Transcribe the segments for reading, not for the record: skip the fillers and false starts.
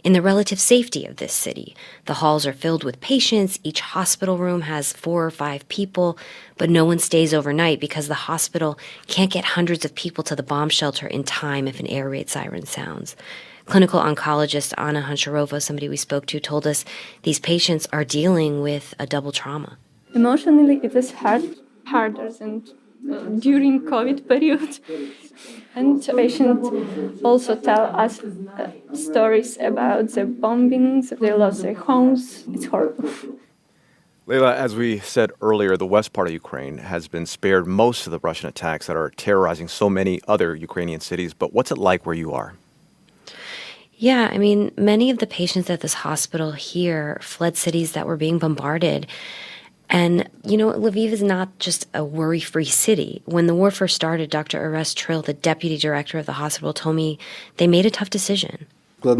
In the relative safety of this city, the halls are filled with patients, each hospital room has 4 or 5 people, but no one stays overnight because the hospital can't get hundreds of people to the bomb shelter in time if an air raid siren sounds. Clinical oncologist Anna Honcharova, somebody we spoke to, told us these patients are dealing with a double trauma. Emotionally, it was harder than during COVID period. And patients also tell us stories about the bombings. They lost their homes. It's horrible. Leila, as we said earlier, the west part of Ukraine has been spared most of the Russian attacks that are terrorizing so many other Ukrainian cities. But what's it like where you are? Yeah, I mean, many of the patients at this hospital here fled cities that were being bombarded. And, Lviv is not just a worry-free city. When the war first started, Dr. Restream, the deputy director of the hospital, told me they made a tough decision. You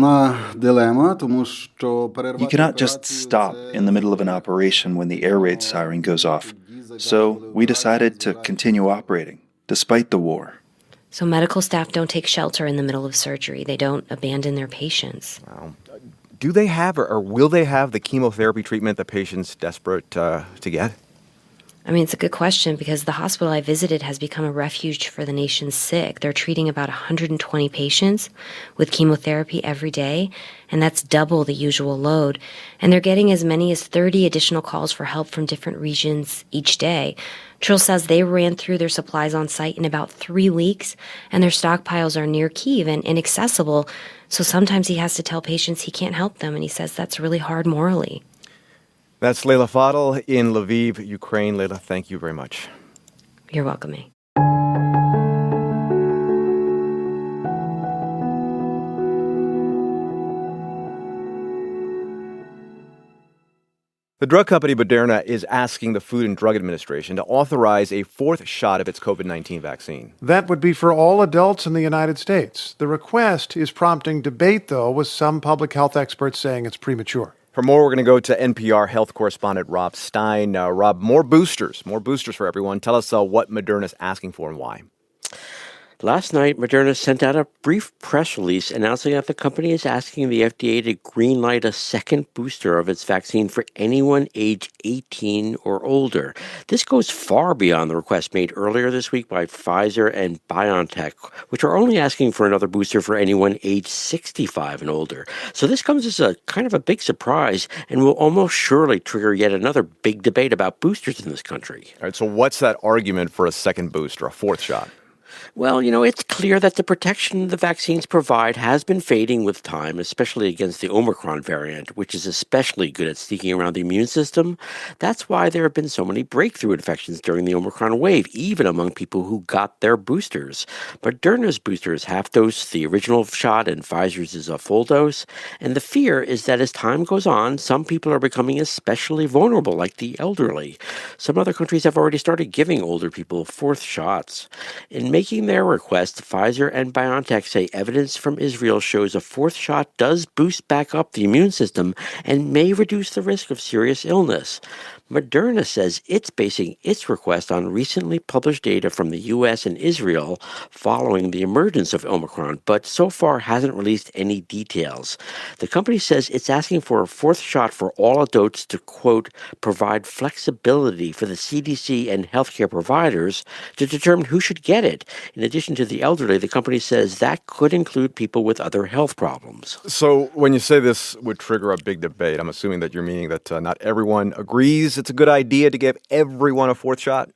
cannot just stop in the middle of an operation when the air raid siren goes off. So we decided to continue operating, despite the war. So medical staff don't take shelter in the middle of surgery. They don't abandon their patients. Wow. Do they have or will they have the chemotherapy treatment the patient's desperate to get? I mean, it's a good question because the hospital I visited has become a refuge for the nation's sick. They're treating about 120 patients with chemotherapy every day, and that's double the usual load. And they're getting as many as 30 additional calls for help from different regions each day. Trill says they ran through their supplies on site in about 3 weeks, and their stockpiles are near Kyiv and inaccessible. So sometimes he has to tell patients he can't help them, and he says that's really hard morally. That's Leila Fadel in Lviv, Ukraine. Leila, thank you very much. You're welcome, eh? The drug company Moderna is asking the Food and Drug Administration to authorize a 4th shot of its COVID-19 vaccine. That would be for all adults in the United States. The request is prompting debate, though, with some public health experts saying it's premature. For more, we're going to go to NPR health correspondent Rob Stein. Rob, more boosters for everyone. Tell us what Moderna's asking for and why. Last night, Moderna sent out a brief press release announcing that the company is asking the FDA to greenlight a second booster of its vaccine for anyone age 18 or older. This goes far beyond the request made earlier this week by Pfizer and BioNTech, which are only asking for another booster for anyone age 65 and older. So this comes as a kind of a big surprise and will almost surely trigger yet another big debate about boosters in this country. All right, so what's that argument for a second booster, a 4th shot? Well, it's clear that the protection the vaccines provide has been fading with time, especially against the Omicron variant, which is especially good at sneaking around the immune system. That's why there have been so many breakthrough infections during the Omicron wave, even among people who got their boosters. Moderna's booster is half dose, the original shot, and Pfizer's is a full dose. And the fear is that as time goes on, some people are becoming especially vulnerable, like the elderly. Some other countries have already started giving older people 4th shots. In making their request, Pfizer and BioNTech say evidence from Israel shows a 4th shot does boost back up the immune system and may reduce the risk of serious illness. Moderna says it's basing its request on recently published data from the U.S. and Israel following the emergence of Omicron, but so far hasn't released any details. The company says it's asking for a 4th shot for all adults to, quote, provide flexibility for the CDC and healthcare providers to determine who should get it. In addition to the elderly, the company says that could include people with other health problems. So when you say this would trigger a big debate, I'm assuming that you're meaning that not everyone agrees it's a good idea to give everyone a 4th shot?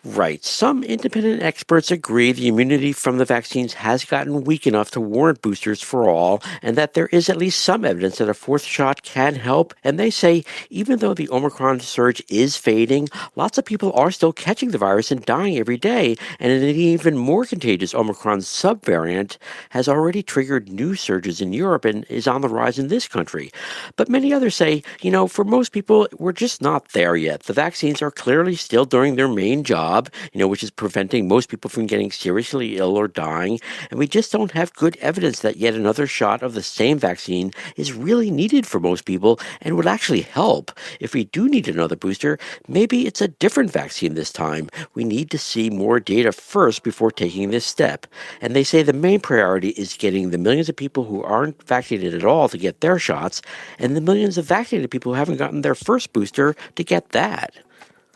Right. Some independent experts agree the immunity from the vaccines has gotten weak enough to warrant boosters for all, and that there is at least some evidence that a 4th shot can help. And they say even though the Omicron surge is fading, lots of people are still catching the virus and dying every day, and an even more contagious Omicron subvariant has already triggered new surges in Europe and is on the rise in this country. But many others say, for most people, we're just not there yet. The vaccines are clearly still doing their main job, job, which is preventing most people from getting seriously ill or dying. And we just don't have good evidence that yet another shot of the same vaccine is really needed for most people and would actually help. If we do need another booster, maybe it's a different vaccine this time. We need to see more data first before taking this step. And they say the main priority is getting the millions of people who aren't vaccinated at all to get their shots, and the millions of vaccinated people who haven't gotten their first booster to get that.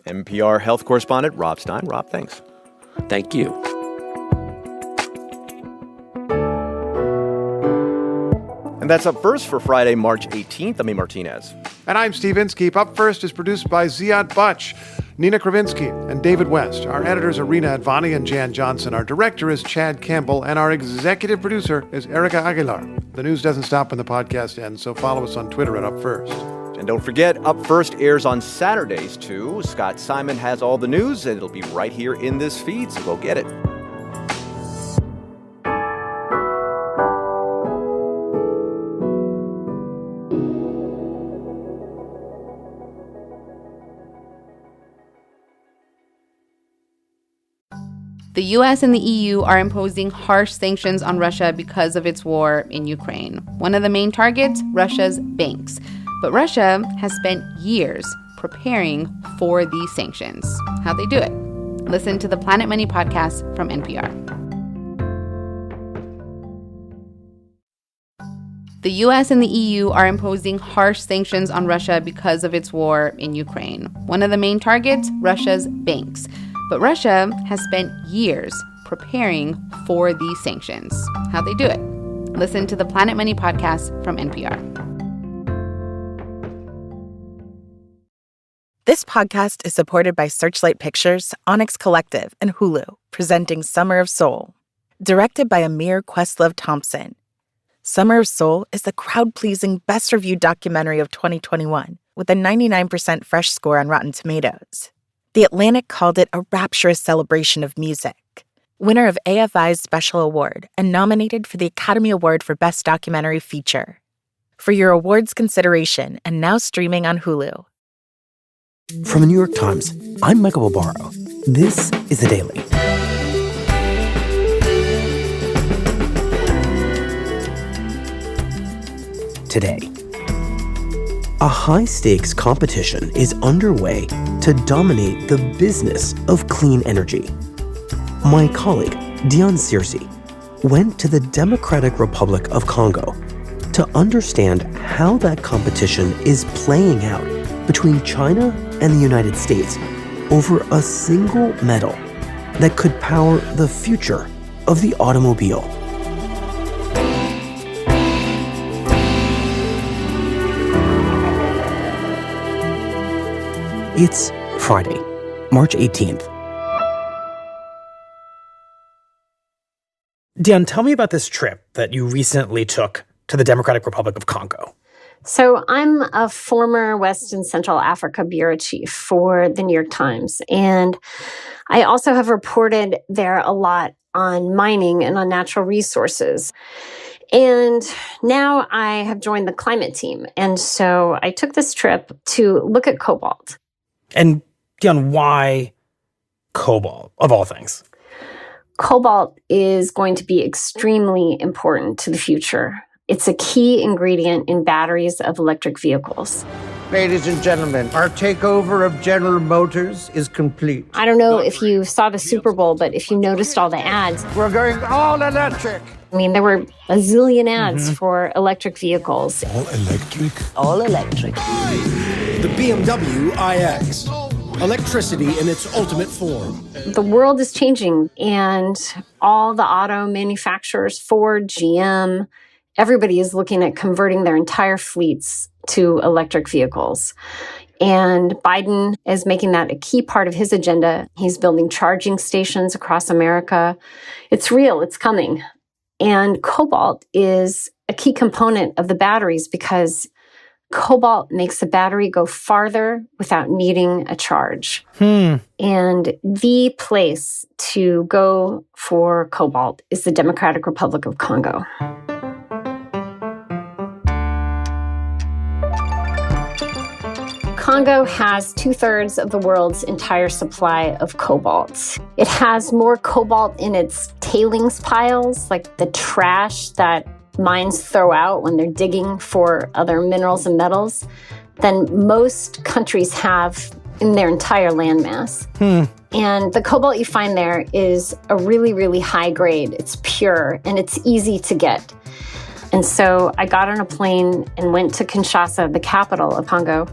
NPR health correspondent Rob Stein. Rob, thanks. Thank you. And that's Up First for Friday, March 18th. I'm A. Martinez. And I'm Steve Inskeep. Up First is produced by Ziad Butch, Nina Kravinsky, and David West. Our editors are Rena Advani and Jan Johnson. Our director is Chad Campbell, and our executive producer is Erica Aguilar. The news doesn't stop when the podcast ends, so follow us on Twitter at Up First. And don't forget, Up First airs on Saturdays, too. Scott Simon has all the news, and it'll be right here in this feed, so go get it. The U.S. and the EU are imposing harsh sanctions on Russia because of its war in Ukraine. One of the main targets, Russia's banks. But Russia has spent years preparing for these sanctions. How'd they do it? Listen to the Planet Money podcast from NPR. The U.S. and the EU are imposing harsh sanctions on Russia because of its war in Ukraine. One of the main targets, Russia's banks. But Russia has spent years preparing for these sanctions. How'd they do it? Listen to the Planet Money podcast from NPR. This podcast is supported by Searchlight Pictures, Onyx Collective, and Hulu, presenting Summer of Soul. Directed by Amir Questlove Thompson, Summer of Soul is the crowd-pleasing, best-reviewed documentary of 2021 with a 99% fresh score on Rotten Tomatoes. The Atlantic called it a rapturous celebration of music. Winner of AFI's Special Award and nominated for the Academy Award for Best Documentary Feature. For your awards consideration and now streaming on Hulu. From the New York Times, I'm Michael Barbaro. This is The Daily. Today, a high-stakes competition is underway to dominate the business of clean energy. My colleague, Dion Searcy, went to the Democratic Republic of Congo to understand how that competition is playing out between China and the United States over a single metal that could power the future of the automobile. It's Friday, March 18th. Dion, tell me about this trip that you recently took to the Democratic Republic of Congo. So I'm a former West and Central Africa bureau chief for the New York Times. And I also have reported there a lot on mining and on natural resources. And now I have joined the climate team. And so I took this trip to look at cobalt. And Dion, why cobalt, of all things? Cobalt is going to be extremely important to the future. It's a key ingredient in batteries of electric vehicles. Ladies and gentlemen, our takeover of General Motors is complete. I don't know if you saw the Super Bowl, but if you noticed all the ads. We're going all electric. I mean, there were a zillion ads for electric vehicles. All electric? All electric. The BMW iX. Electricity in its ultimate form. The world is changing, and all the auto manufacturers, Ford, GM, everybody is looking at converting their entire fleets to electric vehicles. And Biden is making that a key part of his agenda. He's building charging stations across America. It's real, it's coming. And cobalt is a key component of the batteries because cobalt makes the battery go farther without needing a charge. And the place to go for cobalt is the Democratic Republic of Congo. Congo has 2/3 of the world's entire supply of cobalt. It has more cobalt in its tailings piles, like the trash that mines throw out when they're digging for other minerals and metals, than most countries have in their entire landmass. And the cobalt you find there is a really, really high grade. It's pure and it's easy to get. And so I got on a plane and went to Kinshasa, the capital of Congo,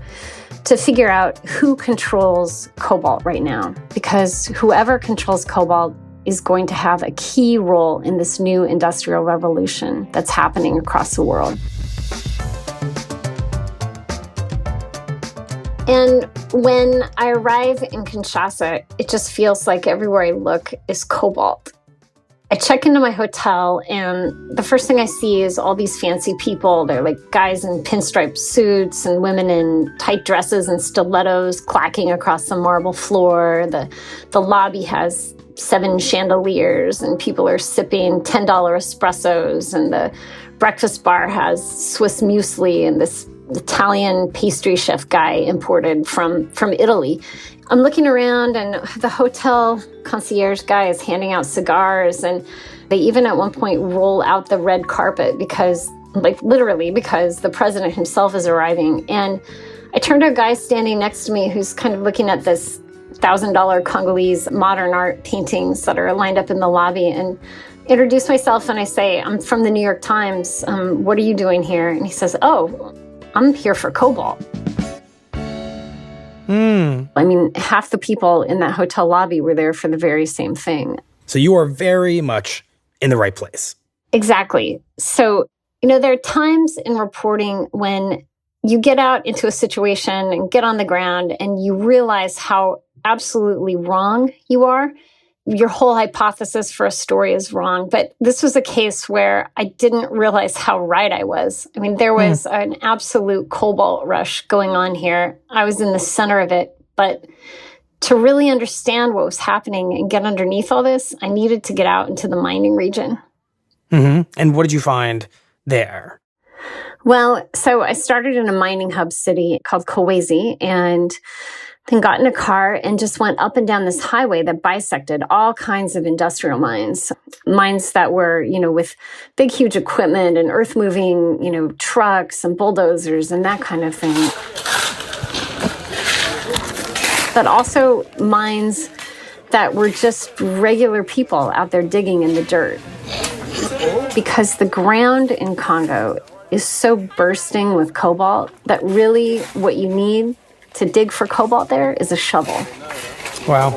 to figure out who controls cobalt right now. Because whoever controls cobalt is going to have a key role in this new industrial revolution that's happening across the world. And when I arrive in Kinshasa, it just feels like everywhere I look is cobalt. I check into my hotel, and the first thing I see is all these fancy people. They're like guys in pinstripe suits and women in tight dresses and stilettos clacking across the marble floor. The lobby has 7 chandeliers, and people are sipping $10 espressos, and the breakfast bar has Swiss muesli and this Italian pastry chef guy imported from Italy. I'm looking around, and the hotel concierge guy is handing out cigars, and they even at one point roll out the red carpet because the president himself is arriving. And I turn to a guy standing next to me who's kind of looking at this $1,000 Congolese modern art paintings that are lined up in the lobby, and introduce myself, and I say, I'm from the New York Times. What are you doing here? And he says, oh, I'm here for cobalt. I mean, half the people in that hotel lobby were there for the very same thing. So you are very much in the right place. Exactly. So, there are times in reporting when you get out into a situation and get on the ground and you realize how absolutely wrong you are. Your whole hypothesis for a story is wrong. But this was a case where I didn't realize how right I was. I mean, there was an absolute cobalt rush going on here. I was in the center of it. But to really understand what was happening and get underneath all this, I needed to get out into the mining region. And what did you find there? Well, so I started in a mining hub city called Kolwezi, and then got in a car and just went up and down this highway that bisected all kinds of industrial mines that were, with big, huge equipment and earth-moving, trucks and bulldozers and that kind of thing. But also mines that were just regular people out there digging in the dirt. Because the ground in Congo is so bursting with cobalt that really what you need to dig for cobalt there is a shovel. Wow.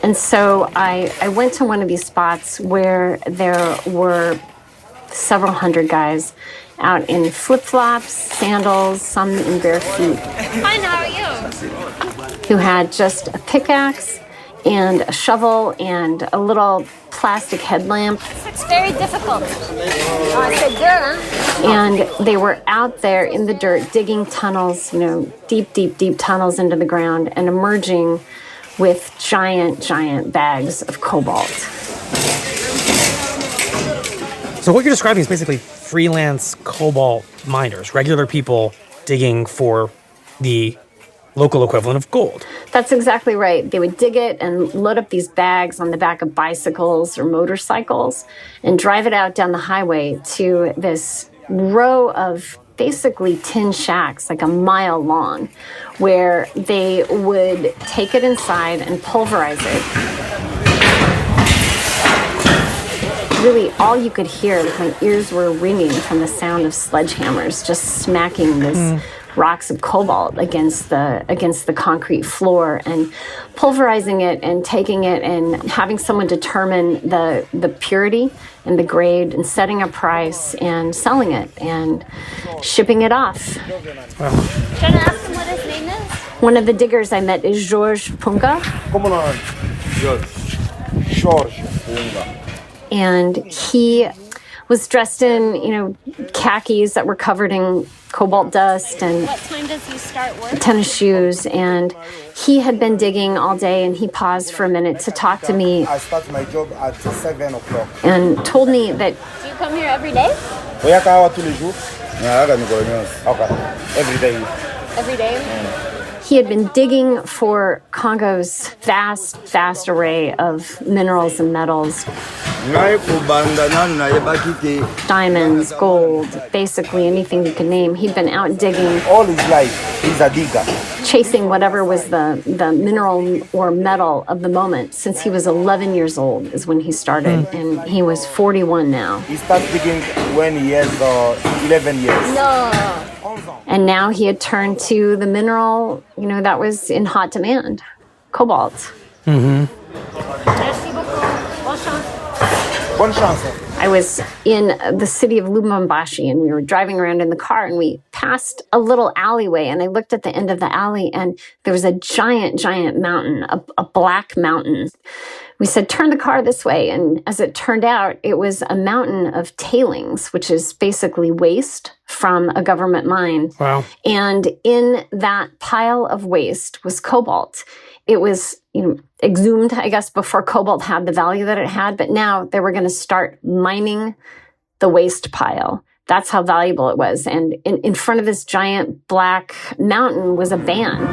And so I went to one of these spots where there were several hundred guys out in flip-flops, sandals, some in bare feet. Fine, how are you? Who had just a pickaxe and a shovel and a little plastic headlamp. It's very difficult. I said, girl, huh? And they were out there in the dirt digging tunnels, deep, deep, deep tunnels into the ground and emerging with giant, giant bags of cobalt. So what you're describing is basically freelance cobalt miners, regular people digging for the local equivalent of gold. That's exactly right. They would dig it and load up these bags on the back of bicycles or motorcycles and drive it out down the highway to this row of basically tin shacks, like a mile long, where they would take it inside and pulverize it. Really, all you could hear, my ears were ringing from the sound of sledgehammers just smacking this rocks of cobalt against the concrete floor, and pulverizing it and taking it and having someone determine the purity and the grade and setting a price and selling it and shipping it off. Wow. Can I ask him what his name is? One of the diggers I met is Georges Punga. And he was dressed in, khakis that were covered in cobalt dust and what time does he start work? Tennis shoes. And he had been digging all day, and he paused for a minute to talk to me. I start my job at 7 o'clock. And told me that... Do you come here every day? Every day. Every day? He had been digging for Congo's vast array of minerals and metals. Diamonds, gold, basically anything you could name. He'd been out digging. All his life, he's a digger. Chasing whatever was the mineral or metal of the moment. Since he was 11 years old is when he started, and he was 41 now. He started digging when he has 11 years. No. And now he had turned to the mineral, that was in hot demand, cobalt. Mm-hmm. Bonne chance. I was in the city of Lubumbashi, and we were driving around in the car, and we passed a little alleyway, and I looked at the end of the alley, and there was a giant mountain, a black mountain. We said, turn the car this way. And as it turned out, it was a mountain of tailings, which is basically waste from a government mine. Wow. And in that pile of waste was cobalt. It was, exhumed, I guess, before cobalt had the value that it had. But now they were going to start mining the waste pile. That's how valuable it was. And in front of this giant black mountain was a band.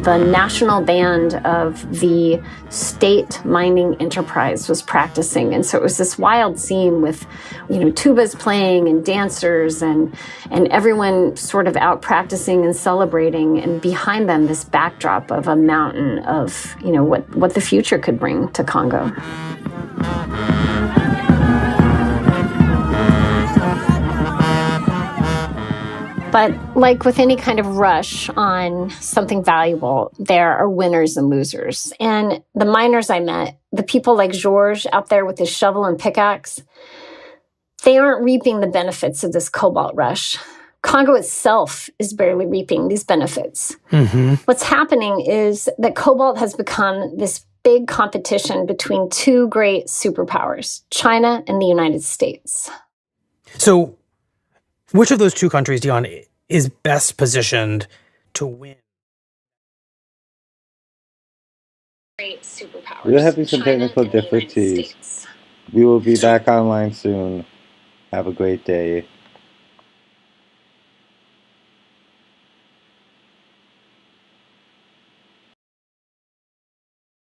The national band of the state mining enterprise was practicing. And so it was this wild scene with, tubas playing and dancers and everyone sort of out practicing and celebrating. And behind them, this backdrop of a mountain of, what the future could bring to Congo. But like with any kind of rush on something valuable, there are winners and losers. And the miners I met, the people like Georges out there with his shovel and pickaxe, they aren't reaping the benefits of this cobalt rush. Congo itself is barely reaping these benefits. Mm-hmm. What's happening is that cobalt has become this big competition between two great superpowers, China and the United States. So which of those two countries, Dion, is best positioned to win? Great superpowers. We're having some technical difficulties. We will be back online soon. Have a great day.